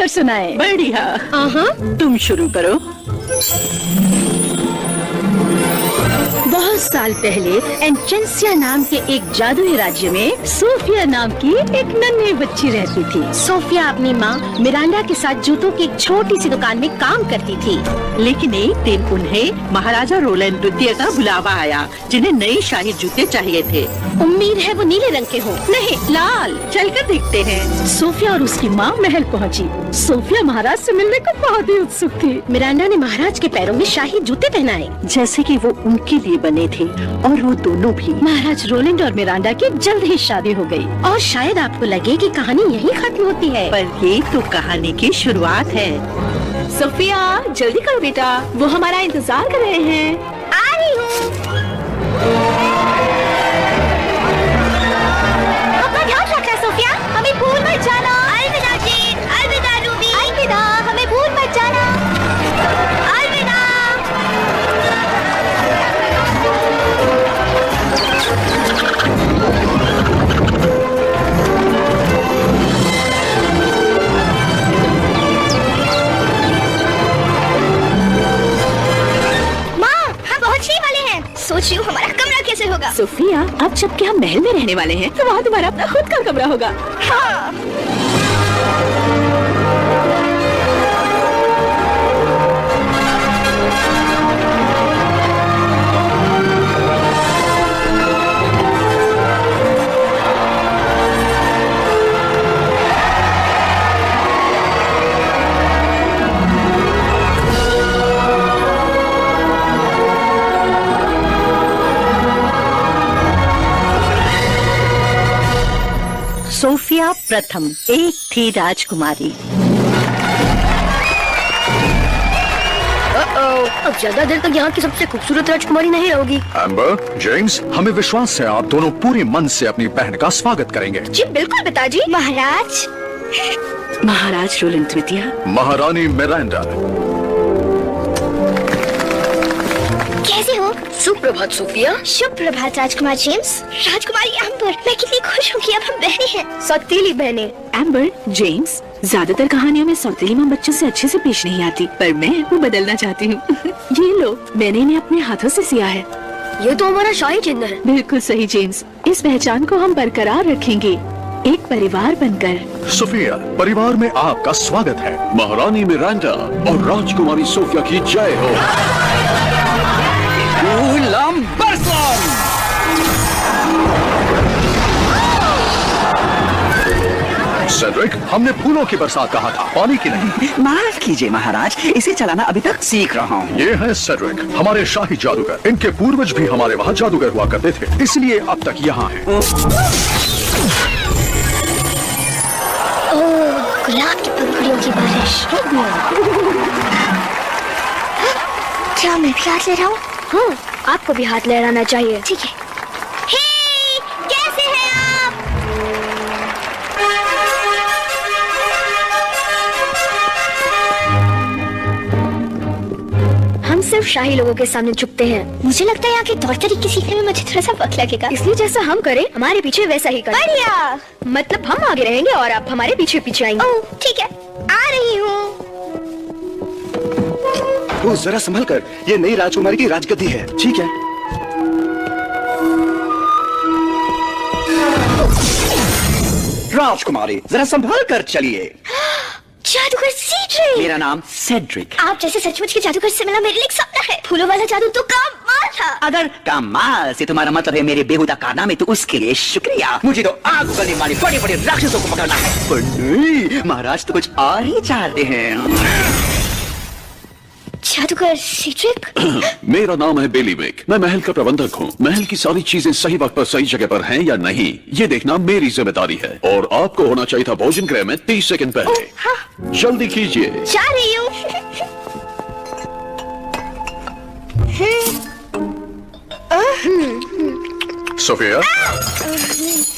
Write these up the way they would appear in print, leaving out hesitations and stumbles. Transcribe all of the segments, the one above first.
पर सुनाए। बढ़िया। तुम शुरू करो। बहुत साल पहले एंचेंसिया नाम के एक जादुई राज्य में सोफिया नाम की एक नन्ही बच्ची रहती थी। सोफिया अपनी माँ मिरांडा के साथ जूतों की एक छोटी सी दुकान में काम करती थी। लेकिन एक दिन उन्हें महाराजा रोलैंड द्वितीय का बुलावा आया, जिन्हें नए शाही जूते चाहिए थे। उम्मीद है वो नीले रंग के हो। नहीं, लाल। चलकर देखते हैं। सोफिया और उसकी माँ महल पहुँची। सोफिया महाराज से मिलने को बहुत ही उत्सुक थी। मिरांडा ने महाराज के पैरों में शाही जूते पहनाए, जैसे कि वो उनके लिए बने थे, और वो दोनों भी। महाराज रोलैंड और मिरांडा की जल्द ही शादी हो गई। और शायद आपको लगे कि कहानी यहीं खत्म होती है, पर ये तो कहानी की शुरुआत है। सोफिया जल्दी करो बेटा, वो हमारा इंतजार कर रहे हैं। आ रही हूँ। अपना ध्यान रखना सोफिया, हमें भूल मत जाना। अलविदा जी, अलविदा रूबी, अलविदा, हमें भूल मत जाना। अलविदा। सोच रही हूँ हमारा कमरा कैसे होगा। सोफिया, अब जबकि हम महल में रहने वाले हैं, तो वहाँ तुम्हारा अपना खुद का कमरा होगा। हाँ। सोफिया प्रथम एक थी राजकुमारी। अब ज्यादा देर तक यहाँ की सबसे खूबसूरत राजकुमारी नहीं रहोगी। एम्बर, जेम्स, हमें विश्वास है आप दोनों पूरे मन से अपनी बहन का स्वागत करेंगे। जी बिल्कुल पिताजी। महाराज। महाराज रोलैंड द्वितीय। महारानी मिरांडा। कैसे हो? सुप्रभात सोफिया। शुभ प्रभात राजकुमार जेम्स। राजकुमारी एम्बर, मैं कितनी खुश हूँ कि अब हम बहनें हैं, सौतेली बहनें। एम्बर, जेम्स, ज्यादातर कहानियों में सौतेली माँ बच्चों से अच्छे से पेश नहीं आती, पर मैं वो बदलना चाहती हूँ। ये लो, मैंने इन्हें अपने हाथों से सिया है। ये तो हमारा शाही चिन्ह है। बिल्कुल सही जेम्स, इस पहचान को हम बरकरार रखेंगे, एक परिवार बनकर। सोफिया, परिवार में आपका स्वागत है। महारानी मिरांडा और राजकुमारी सोफिया की जय हो। सेड्रिक, हमने फूलों की बरसात कहा था, पानी की नहीं। माफ कीजिए महाराज, इसे चलाना अभी तक सीख रहा हूँ। ये है सेड्रिक, हमारे शाही जादूगर। इनके पूर्वज भी हमारे वहाँ जादूगर हुआ करते थे, इसलिए अब तक यहाँ हैं। गुलाब की पंखुड़ियों की बारिश। क्या मैं भी हाथ ले रहा हूँ? हाँ, आपको भी हाथ लहराना चाहिए। ठीक है। हे, कैसे हैं आप? हम सिर्फ शाही लोगों के सामने झुकते हैं। मुझे लगता है यहाँ के तौर तरीके सीखने में मुझे थोड़ा सा वक्त लगेगा, इसलिए जैसा हम करें हमारे पीछे वैसा ही करें। बढ़िया। मतलब हम आगे रहेंगे और आप हमारे पीछे पीछे आएंगे। ओह, ठीक है, आ रही हूँ। जरा संभल कर, ये नई राजकुमारी की राजगद्दी है। ठीक है। राजकुमारी, जरा संभल कर चलिए। जादूगर सेड्रिक। मेरा नाम सेड्रिक। आप जैसे सचमुच के जादूगर से मिलना मेरे लिए एक सपना है। फूलों वाला जादू तो कमाल था। अगर कमाल से तुम्हारा मतलब है मेरे बेहुदा कारनामे, तो उसके लिए शुक्रिया। मुझे तो आग उगलने वाले बड़े बड़े राक्षसों को पकड़ना है। पर नहीं, महाराज तो कुछ और ही चाहते हैं। जादूगर सेड्रिक। मेरा नाम है बेली मेक, मैं महल का प्रबंधक हूँ। महल की सारी चीजें सही वक्त पर सही जगह पर हैं या नहीं, ये देखना मेरी जिम्मेदारी है। और आपको होना चाहिए था भोजन गृह में 30 सेकंड पहले। हाँ। जल्दी कीजिए। जा रही हूँ। सोफिया,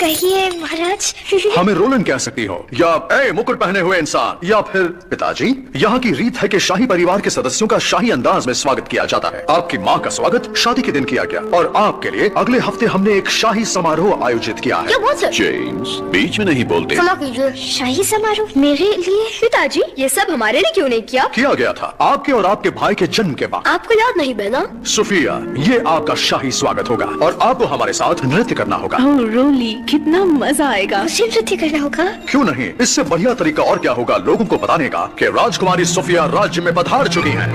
कहिए महाराज। हमें रोलन कह सकती हो या ए मुकुट पहने हुए इंसान या फिर पिताजी। यहाँ की रीत है कि शाही परिवार के सदस्यों का शाही अंदाज में स्वागत किया जाता है। आपकी माँ का स्वागत शादी के दिन किया गया और आपके लिए अगले हफ्ते हमने एक शाही समारोह आयोजित किया है। जेम्स, बीच में नहीं बोलते। क्षमा कीजिए, शाही समारोह मेरे लिए? पिताजी, ये सब हमारे लिए क्यों नहीं किया गया था आपके और आपके भाई के जन्म के बाद। आपको याद नहीं बहना? सुफिया, ये आपका शाही स्वागत होगा और आपको हमारे साथ नृत्य करना होगा। ओह रोली, कितना मजा आएगा। मुझे नृत्य करना होगा? क्यों नहीं, इससे बढ़िया तरीका और क्या होगा लोगों को बताने का कि राजकुमारी सुफिया राज्य में पधार चुकी हैं।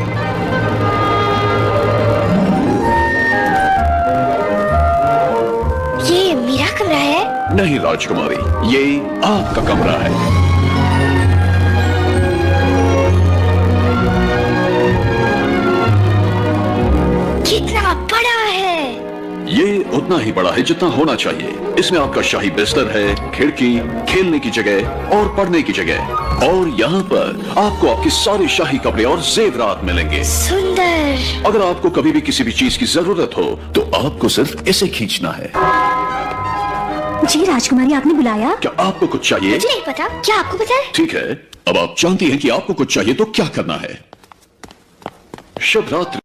ये मेरा कमरा है? नहीं राजकुमारी, ये आपका कमरा है। कितना बड़ा है? ये उतना ही बड़ा है जितना होना चाहिए। इसमें आपका शाही बिस्तर है, खिड़की, खेलने की जगह और पढ़ने की जगह। और यहाँ पर आपको आपके सारे शाही कपड़े और जेवरात मिलेंगे। सुंदर। अगर आपको कभी भी किसी भी चीज की जरूरत हो तो आपको सिर्फ इसे खींचना है। जी राजकुमारी, आपने बुलाया? क्या आपको कुछ चाहिए? मुझे नहीं पता, क्या आपको पता है? ठीक है, अब आप जानती हैं कि आपको कुछ चाहिए तो क्या करना है। शुभ रात्रि।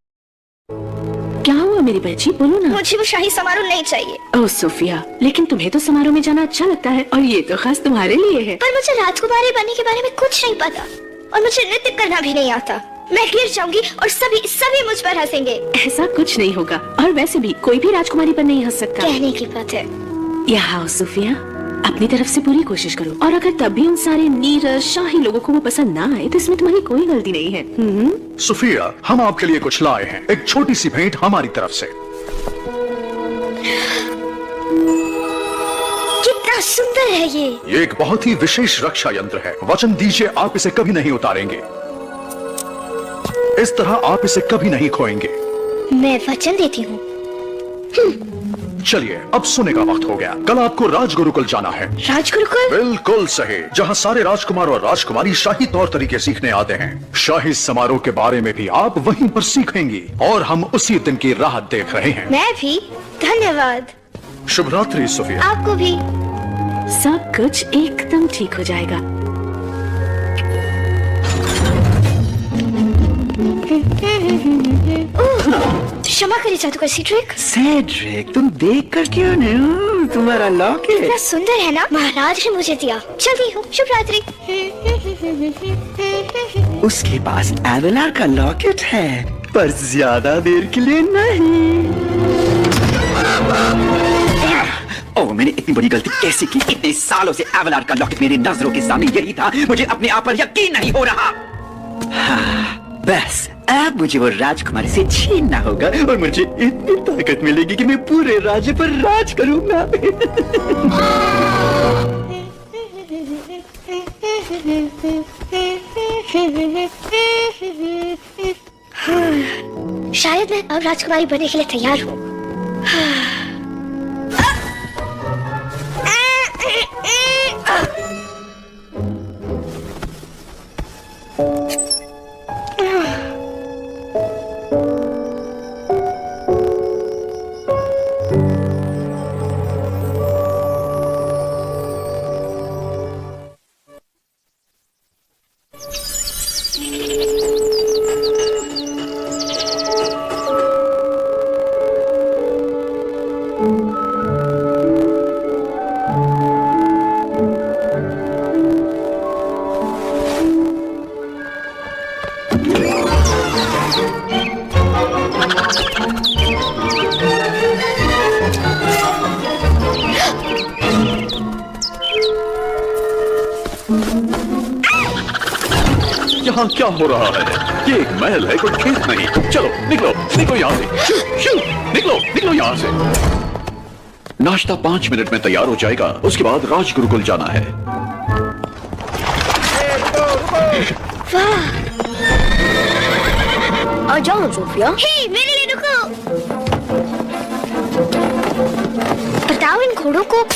क्या हुआ मेरी बच्ची, बोलो ना। मुझे वो शाही समारोह नहीं चाहिए। ओह सोफिया, लेकिन तुम्हें तो समारोह में जाना अच्छा लगता है और ये तो खास तुम्हारे लिए है। पर मुझे राजकुमारी बनने के बारे में कुछ नहीं पता और मुझे नृत्य करना भी नहीं आता। मैं गिर जाऊंगी और सभी मुझ पर हंसेंगे। ऐसा कुछ नहीं होगा और वैसे भी कोई भी राजकुमारी पर नहीं हंस सकता। कहने की बात है। यहाँ आओ सोफिया, अपनी तरफ से पूरी कोशिश करो और अगर तब भी उन सारे नीरस शाही लोगों को वो पसंद ना आए तो इसमें तुम्हारी कोई गलती नहीं है। सुफिया, हम आपके लिए कुछ लाए हैं, एक छोटी सी भेंट हमारी तरफ से। कितना सुंदर है ये एक बहुत ही विशेष रक्षा यंत्र है। वचन दीजिए आप इसे कभी नहीं उतारेंगे। इस तरह आप इसे कभी नहीं खोएंगे। मैं वचन देती हूँ। चलिए, अब सोने का वक्त हो गया। कल आपको राजगुरुकुल जाना है। राजगुरुकुल? बिल्कुल सही, जहाँ सारे राजकुमार और राजकुमारी शाही तौर तरीके सीखने आते हैं। शाही समारोह के बारे में भी आप वहीं पर सीखेंगी और हम उसी दिन की राह देख रहे हैं। मैं भी। धन्यवाद। शुभ रात्रि सुफिया। आपको भी। सब कुछ एकदम ठीक हो जाएगा। क्षमा करिए जादूगर सीड्रिक। सेड्रिक, तुम देख कर क्यों नहीं? तुम्हारा लॉकेट कितना सुंदर है ना? महाराज ने मुझे दिया। चलती हूँ, शुभ रात्रि। उसके पास एवेलार का लॉकेट है, पर ज्यादा देर के लिए नहीं। ओह, मैंने इतनी बड़ी गलती कैसे की? इतने सालों से एवेलार का लॉकेट मेरी नजरों के सामने यही था। मुझे अपने आप पर यकीन नहीं हो रहा। बस अब मुझे वो राजकुमारी से छीनना होगा और मुझे इतनी ताकत मिलेगी कि मैं पूरे राज्य पर राज करूंगा। शायद मैं अब राजकुमारी बनने के लिए तैयार हूँ। यहाँ क्या हो रहा है? ये एक महल है, कोई खेत नहीं। चलो निकलो, निकलो यहाँ से। शू, शू, निकलो, निकलो यहाँ से। नाश्ता 5 मिनट में तैयार हो जाएगा। उसके बाद राजगुरुकुल जाना है। वाह! आ जाओ सोफिया। हे, मेरे लिए रुको। बताओ इन घोड़ों को।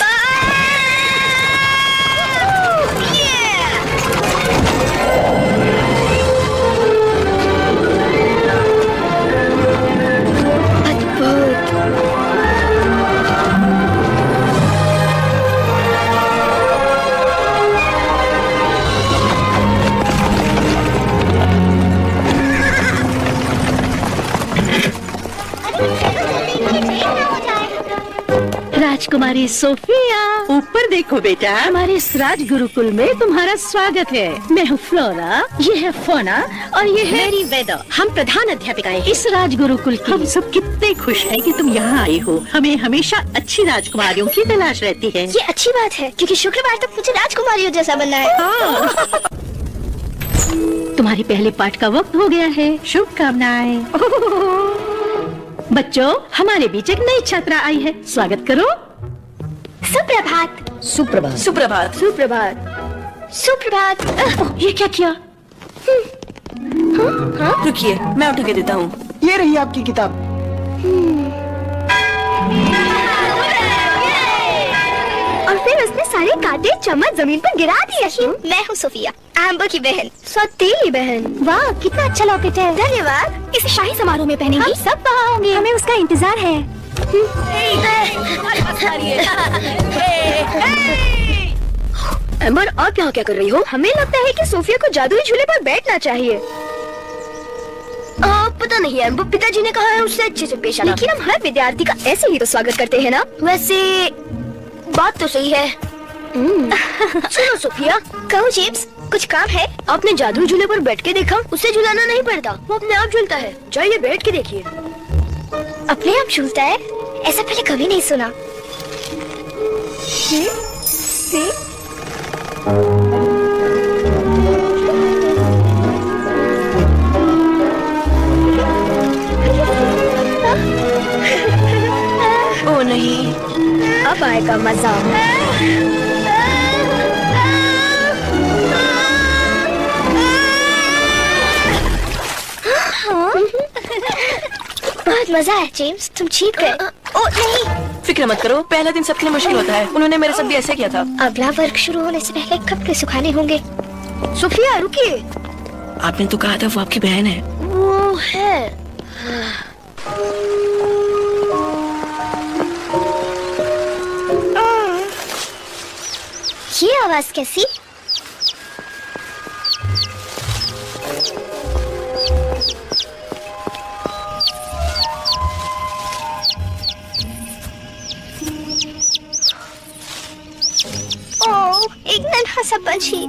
राजकुमारी सोफिया, ऊपर देखो बेटा। हमारे इस राज गुरुकुल में तुम्हारा स्वागत है। मैं हूँ फ्लोरा, ये है फोना और ये है मेरी वेदा। हम प्रधान अध्यापिकाएं हैं इस राज गुरुकुल की। हम सब कितने खुश हैं कि तुम यहाँ आई हो। हमें हमेशा अच्छी राजकुमारियों की तलाश रहती है। ये अच्छी बात है क्योंकि शुक्रवार तक मुझे राजकुमारियों जैसा बनना है। तुम्हारी पहले पाठ का वक्त हो गया है। शुभकामनाएं। बच्चों, हमारे बीच एक नई छात्रा आई है, स्वागत करो। सुप्रभात। सुप्रभात। सुप्रभात। सुप्रभात। सुप्रभात। ये क्या किया? रुकिए, मैं उठा के देता हूँ। ये रही आपकी किताब। और फिर उसने सारे कांटे चम्मच जमीन पर गिरा दिए। मैं हूँ सोफिया, एम्बर की बहन, सौतेली बहन। वाह, कितना अच्छा लॉकेट है। धन्यवाद। इसे शाही समारोह में पहनेंगे। हम सब वहाँ होंगे। हमें उसका इंतजार है। एम्बर, आप यहाँ क्या कर रही हो? हमें लगता है कि सोफिया को जादुई झूले पर बैठना चाहिए। पता नहीं एम्बर, पिताजी ने कहा है उससे अच्छे से पेश आना। लेकिन हम हर विद्यार्थी का ऐसे ही तो स्वागत करते हैं ना। वैसे बात तो सही है। सुनो सोफिया, कहो जेम्स, कुछ काम है? आपने जादुई झूले पर बैठ के देखा? उसे झुलाना नहीं पड़ता, वो अपने आप झूलता है। जाइए बैठ के देखिए। अपने आप झूलता है? ऐसा पहले कभी नहीं सुना। ओ नहीं, अब आएगा मजा। बहुत मजा है जेम्स, तुम जीत गए। ओ नहीं, फिक्र मत करो, पहला दिन सबके लिए मुश्किल होता है। उन्होंने मेरे साथ भी ऐसे किया था। अगला वर्ग शुरू होने से पहले कपड़े सुखाने होंगे। सोफिया रुकिए। आपने तो कहा था वो आपकी बहन है। वो है। ये आवाज कैसी? ओह, एक नन्हा सा पंछी।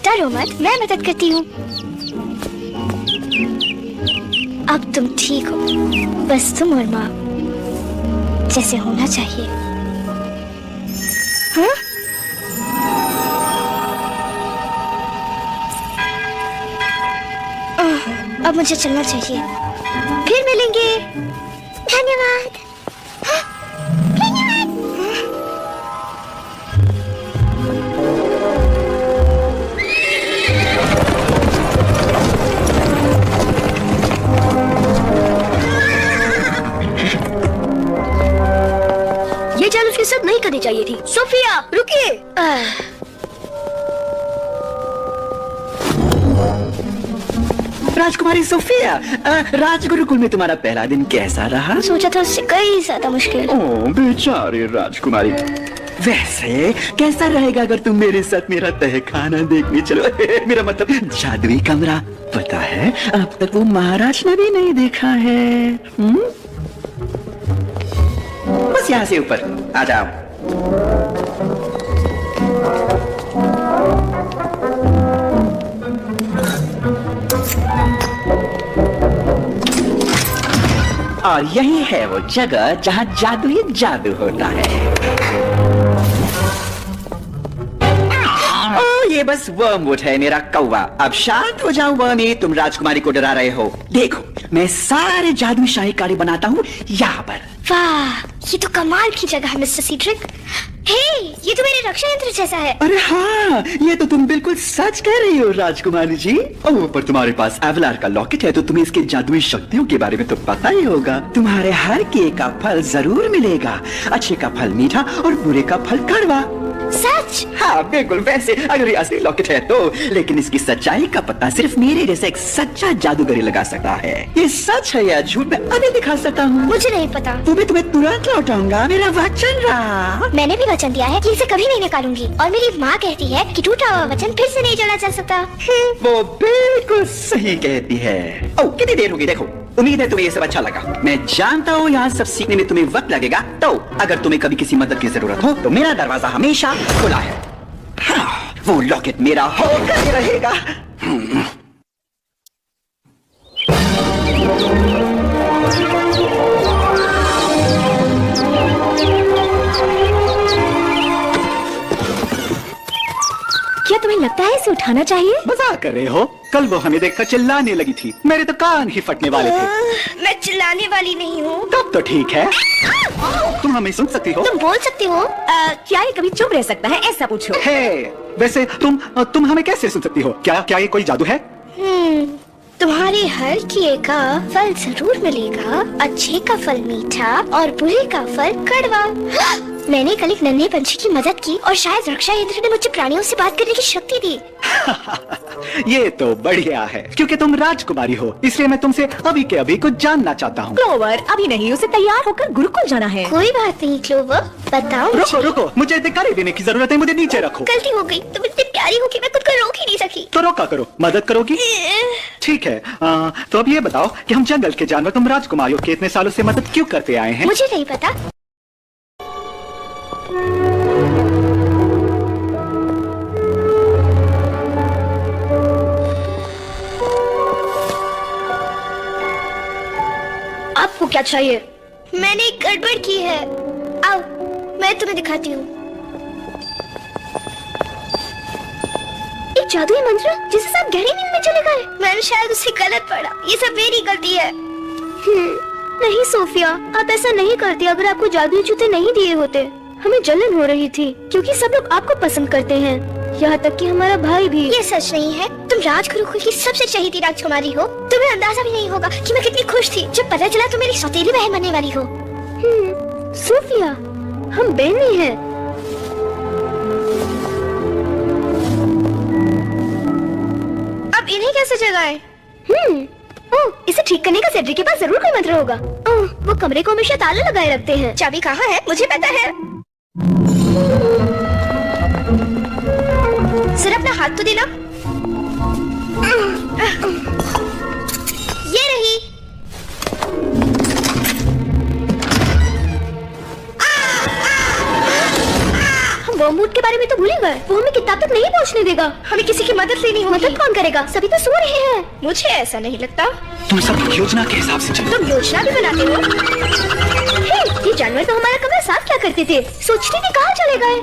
डरो मत, मैं मदद करती हूँ। अब तुम ठीक हो, बस तुम और माँ जैसे होना चाहिए। हाँ? अब मुझे चलना चाहिए। फिर मिलेंगे। धन्यवाद। धन्यवाद। ये जान उसके साथ नहीं करनी चाहिए थी। सोफिया रुकिए। राजकुमारी सोफिया, राजगुरुकुल में तुम्हारा पहला दिन कैसा रहा? सोचा था उससे कई ज्यादा मुश्किल। ओह बेचारे राजकुमारी। वैसे कैसा रहेगा अगर तुम मेरे साथ मेरा तहखाना देखने चलो? मेरा मतलब जादुई कमरा। पता है अब तक वो महाराज ने भी नहीं देखा है। बस यहाँ से ऊपर आ जाओ। और यही है वो जगह जहाँ जादुई जादू होता है। ये बस वर्मवुड है मेरा कौवा। अब शांत हो जाओ वर्मी, तुम राजकुमारी को डरा रहे हो। देखो मैं सारे जादुई शाही काढ़े बनाता हूँ यहाँ पर। वाह, ये तो कमाल की जगह है मिस्टर सीड्रिक। हे, ये तो मेरे रक्षा यंत्र जैसा है। अरे हाँ, ये तो तुम बिल्कुल सच कह रही हो राजकुमारी जी। ओह, पर तुम्हारे पास एवलार का लॉकेट है तो तुम्हें इसके जादुई शक्तियों के बारे में तो पता ही होगा। तुम्हारे हर किए का फल जरूर मिलेगा। अच्छे का फल मीठा और बुरे का फल कड़वा। सच? हाँ बिल्कुल। वैसे अगर ये असली लॉकेट है तो, लेकिन इसकी सच्चाई का पता सिर्फ मेरे जैसा एक सच्चा जादूगर ही लगा सकता है। ये सच है या झूठ मैं अभी दिखा सकता हूँ। मुझे नहीं पता। तुम्हें तुरंत लौटाऊंगा, मेरा वचन रहा। मैंने भी वचन दिया है कि इसे कभी नहीं निकालूंगी। और मेरी माँ कहती है कि टूटा हुआ वचन फिर से नहीं जोड़ा जा सकता। वो बिल्कुल सही कहती है। ओह, कितनी देर होगी देखो। उम्मीद है तुम्हें ये सब अच्छा लगा। मैं जानता हूँ यहाँ सब सीखने में तुम्हें वक्त लगेगा, तो अगर तुम्हें कभी किसी मदद की जरूरत हो तो मेरा दरवाजा हमेशा खुला है। हाँ, वो लॉकेट मेरा होकर रहेगा। क्या तुम्हें लगता है इसे उठाना चाहिए? मजाक कर रहे हो? कल वो हमें देखकर चिल्लाने लगी थी, मेरे तो कान ही फटने वाले थे। मैं चिल्लाने वाली नहीं हूँ। तब तो ठीक है, तुम हमें सुन सकती हो। तुम बोल सकती हो। क्या ये कभी चुप रह सकता है, ऐसा पूछो। हे, वैसे तुम हमें कैसे सुन सकती हो? क्या ये कोई जादू है? तुम्हारे हर किए का फल जरूर मिलेगा। अच्छे का फल मीठा और बुरे का फल कड़वा। मैंने कल एक नन्हे पंछी की मदद की और शायद रक्षा यंत्र ने मुझे प्राणियों से बात करने की शक्ति दी। ये तो बढ़िया है, क्योंकि तुम राजकुमारी हो, इसलिए मैं तुमसे अभी के अभी कुछ जानना चाहता हूँ। क्लोवर, अभी नहीं, उसे तैयार होकर गुरुकुल जाना है। कोई बात नहीं क्लोवर, बताओ। रुको, मुझे दिखाई देने की जरूरत है, मुझे नीचे रखो। गलती हो गई, तुम इतनी प्यारी हो कि मैं खुद को रोक ही नहीं सकी। तो रोका करो, मदद करोगी? ठीक है, तो अब ये बताओ कि हम जंगल के जानवर तुम राजकुमारियों के इतने सालों से मदद क्यों करते आए हैं? मुझे नहीं पता। आपको क्या चाहिए? मैंने एक गड़बड़ की है। आओ, मैं तुम्हें दिखाती हूँ। एक जादुई मंत्र जिसे सब गहरी नींद में चले गए। मैंने शायद उसे गलत पढ़ा। ये सब मेरी गलती है। नहीं सोफिया, आप ऐसा नहीं करती। अगर आपको जादुई जूते नहीं दिए होते, हमें जलन हो रही थी, क्योंकि सब लोग आपको पसंद करते हैं, यहाँ तक कि हमारा भाई भी। ये सच नहीं है। तुम राजगुरुकुल की सबसे चहेती राजकुमारी हो। तुम्हें अंदाजा भी नहीं होगा कि मैं कितनी खुश थी जब पता चला तुम मेरी सौतेली बहन बनने वाली हो। सोफिया, हम बहनें हैं। अब इन्हें कैसे जगाएं? ओह, इसे ठीक करने का सेड्रिक के पास जरूर कोई मंत्र होगा। ओह, वो कमरे को हमेशा ताला लगाए रखते हैं। चाबी कहाँ है? मुझे पता है। सिर्फ अपना हाथ तो देना। ये रही। हम वर्मवुड के बारे में तो भूल ही गए। वो हमें किताब तक नहीं पहुंचने देगा। हमें किसी की मदद लेनी होगी। मदद कौन करेगा? सभी तो सो रहे हैं। मुझे ऐसा नहीं लगता। तुम सब योजना के हिसाब से चलो। तुम योजना भी बनाते हो? हे, ये जानवर तो हमारा कमरा साफ क्या करते थे? सोचते थे कहाँ चले गए।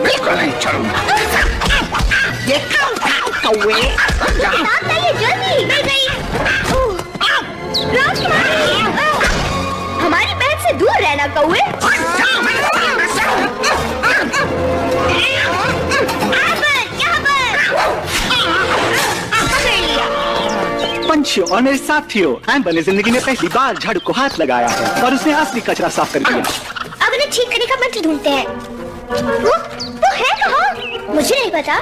बिल्कुल नहीं छोड़ूंगा। ये कौवे जल्दी मिल गई। राजकुमारी, हमारी बहन से दूर रहना कौवे। पंछियों और मेरे साथियों, एम्बर ने जिंदगी में पहली बार झाड़ू को हाथ लगाया है और उसने असली कचरा साफ कर दिया। अब उन्हें ठीक करने का मंत्र ढूंढते हैं। वो है कहाँ? मुझे नहीं पता।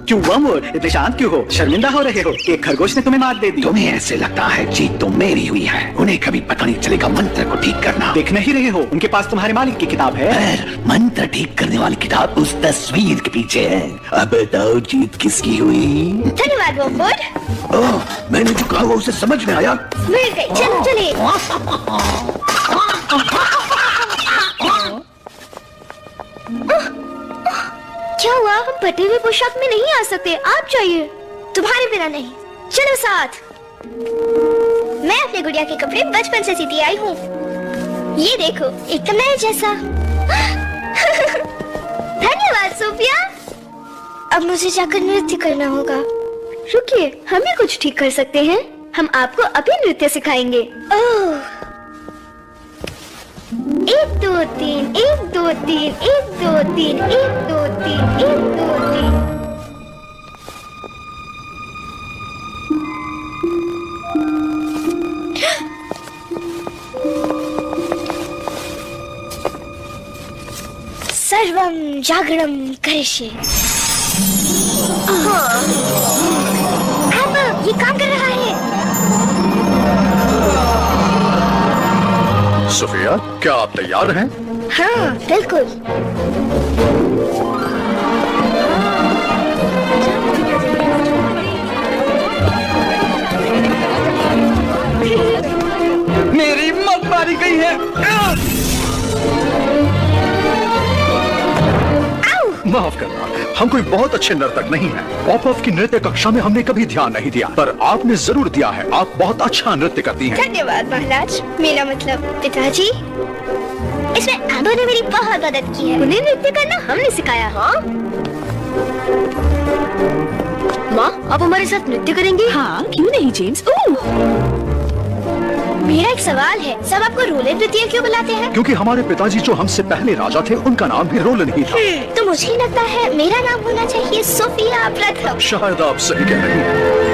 क्यों वर्मवुड, इतने शांत क्यों हो? शर्मिंदा हो रहे हो? एक खरगोश ने तुम्हें मार दे दी। तुम्हें ऐसे लगता है जीत तो मेरी हुई है। उन्हें कभी पता नहीं चलेगा मंत्र को ठीक करना। देख नहीं रहे हो? उनके पास तुम्हारे मालिक की किताब है। पर मंत्र ठीक करने वाली किताब उस तस्वीर के पीछे है। अब बताओ जीत किसकी हुई? धन्यवाद वर्मवुड। ओह, मैंने जो कहा वो उसे समझ में आया। मिल गई, चलो चले। क्या हुआ? हम फटे हुए पोशाक में नहीं आ सकते। आप चाहिए? तुम्हारे बिना नहीं। चलो साथ। मैं अपने गुड़िया के कपड़े बचपन से सीती आई हूँ। ये देखो, एकदम नए जैसा। धन्यवाद सोफिया। अब मुझे जाकर नृत्य करना होगा। रुकिए, हम भी कुछ ठीक कर सकते हैं। हम आपको अभी नृत्य सिखाएंगे। ओह, 1 2 3 1 2 3 1 2 3 1 2 3 1 2 3। सर्वं जागरणं करिष्ये। अब ये काम कर रहा है। सोफिया, क्या आप तैयार हैं? हाँ बिल्कुल। मेरी मत मारी गई है। माफ करना, हम कोई बहुत अच्छे नर्तक नहीं हैं। पॉपअप की नृत्य कक्षा में हमने कभी ध्यान नहीं दिया, पर आपने जरूर दिया है। आप बहुत अच्छा नृत्य करती हैं। धन्यवाद महाराज। मेरा मतलब पिताजी, इसमें एम्बर ने मेरी बहुत मदद की है। उन्हें नृत्य करना हमने सिखाया। हाँ माँ, आप हमारे साथ नृत्य करेंगी? हाँ क्यों नहीं जेम्स। मेरा एक सवाल है, सब आपको रोलन नृत्य क्यों बुलाते हैं? क्योंकि हमारे पिताजी जो हमसे पहले राजा थे, उनका नाम भी रोलन ही था। तो मुझे लगता है मेरा नाम होना चाहिए सोफिया प्रथम। शायद आप सही कह रही हैं।